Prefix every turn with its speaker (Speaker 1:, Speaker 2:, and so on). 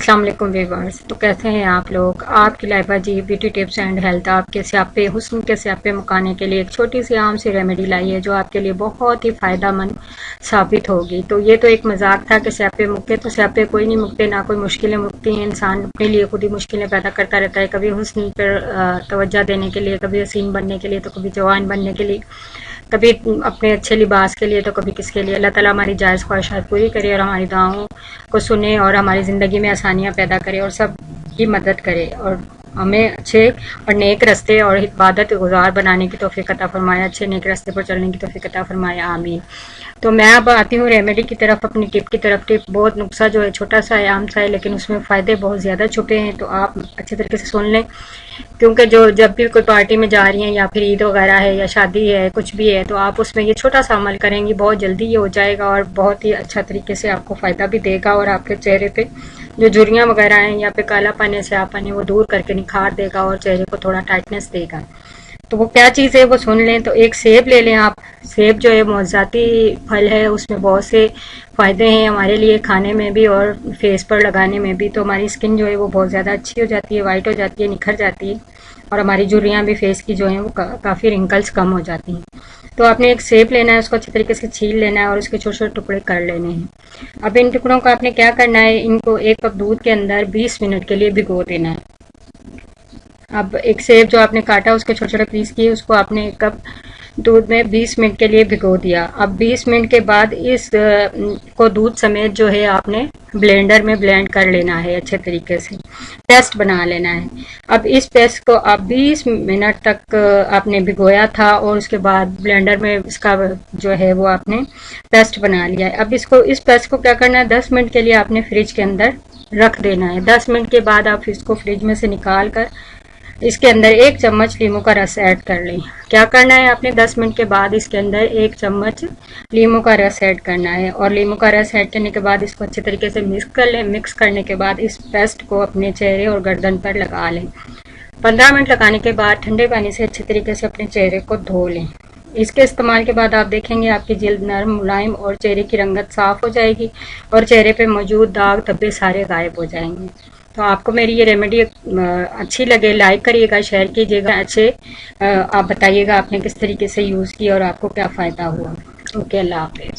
Speaker 1: अस्सलाम वालेकुम व्यूअर्स। तो कैसे हैं आप लोग? आपकी लाइबा जी ब्यूटी टिप्स एंड हेल्थ आपके स्यापे हुस्न के स्यापे मुकाने के लिए एक छोटी सी आम सी रेमेडी लाई है जो आपके लिए बहुत ही फ़ायदेमंद साबित होगी। तो ये तो एक मजाक था कि स्यापे मुक्के, तो स्यापे कोई नहीं मुकते, ना कोई मुश्किलें मुकती हैं। इंसान अपने लिए खुद ही मुश्किलें पैदा करता रहता है, कभी हुस्न पर तवज्जो देने के लिए, कभी हसीन बनने के लिए, तो कभी जवान बनने के लिए, कभी अपने अच्छे लिबास के लिए, तो कभी किसके लिए। अल्लाह ताला हमारी जायज़ ख्वाहिशात पूरी करे और हमारी दुआओं को सुने और हमारी ज़िंदगी में आसानियाँ पैदा करे और सब की मदद करे और हमें अच्छे और नेक रास्ते और इबादत गुजार बनाने की तौफीक अता फरमाए, अच्छे नेक रास्ते पर चलने की तौफीक अता फरमाए, आमीन। तो मैं अब आती हूँ रेमेडी की तरफ, अपनी टिप की तरफ। टिप बहुत नुस्खा जो है छोटा सा है, आम सा है, लेकिन उसमें फ़ायदे बहुत ज़्यादा छुपे हैं, तो आप अच्छे तरीके से सुन लें। क्योंकि जो जब भी कोई पार्टी में जा रही हैं या फिर ईद वगैरह है या शादी है, कुछ भी है, तो आप उसमें ये छोटा सा अमल करेंगी, बहुत जल्दी ये हो जाएगा और बहुत ही अच्छा तरीके से आपको फ़ायदा भी देगा और आपके चेहरे पे जो झुर्रियाँ वगैरह हैं या पे काला पाने से आप वो दूर करके निखार देगा और चेहरे को थोड़ा टाइटनेस देगा। तो वो क्या चीज़ है वो सुन लें। तो एक सेब ले लें आप। सेब जो है मौज़ाती फल है, उसमें बहुत से फ़ायदे हैं हमारे लिए, खाने में भी और फेस पर लगाने में भी। तो हमारी स्किन जो है वो बहुत ज़्यादा अच्छी हो जाती है, वाइट हो जाती है, निखर जाती है और हमारी झुर्रियाँ भी फेस की जो हैं वो काफ़ी रिंकल्स कम हो जाती हैं। तो आपने एक सेब लेना है, उसको अच्छे तरीके से छील लेना है और उसके छोटे छोटे टुकड़े कर लेने हैं। अब इन टुकड़ों को आपने क्या करना है, इनको 1 कप दूध के अंदर 20 मिनट के लिए भिगो देना है। अब एक सेब जो आपने काटा उसके छोटे छोटे पीस किए, उसको आपने 1 कप दूध में 20 मिनट के लिए भिगो दिया। अब 20 मिनट के बाद इस को दूध समेत जो है आपने ब्लेंडर में ब्लेंड कर लेना है, अच्छे तरीके से पेस्ट बना लेना है। अब इस पेस्ट को आप 20 मिनट तक आपने भिगोया था और उसके बाद ब्लेंडर में इसका जो है वो आपने पेस्ट बना लिया है। अब इस पेस्ट को क्या करना है, 10 मिनट के लिए आपने फ्रिज के अंदर रख देना है। 10 मिनट के बाद आप इसको फ्रिज में से निकाल कर इसके अंदर 1 चम्मच लीमू का रस ऐड कर लें। क्या करना है, आपने 10 मिनट के बाद इसके अंदर 1 चम्मच लीमू का रस ऐड करना है और लीमू का रस ऐड करने के बाद इसको अच्छे तरीके से मिक्स कर लें। मिक्स करने के बाद इस पेस्ट को अपने चेहरे और गर्दन पर लगा लें। 15 मिनट लगाने के बाद ठंडे पानी से अच्छे तरीके से अपने चेहरे को धो लें। इसके इस्तेमाल के बाद आप देखेंगे आपकी जिल्द नरम, मुलायम और चेहरे की रंगत साफ हो जाएगी और चेहरे पे मौजूद दाग धब्बे सारे गायब हो जाएंगे। तो आपको मेरी ये रेमेडी अच्छी लगे, लाइक करिएगा, शेयर कीजिएगा। आप बताइएगा आपने किस तरीके से यूज़ किया और आपको क्या फ़ायदा हुआ। ओके, अल्लाह हाफ़िज़।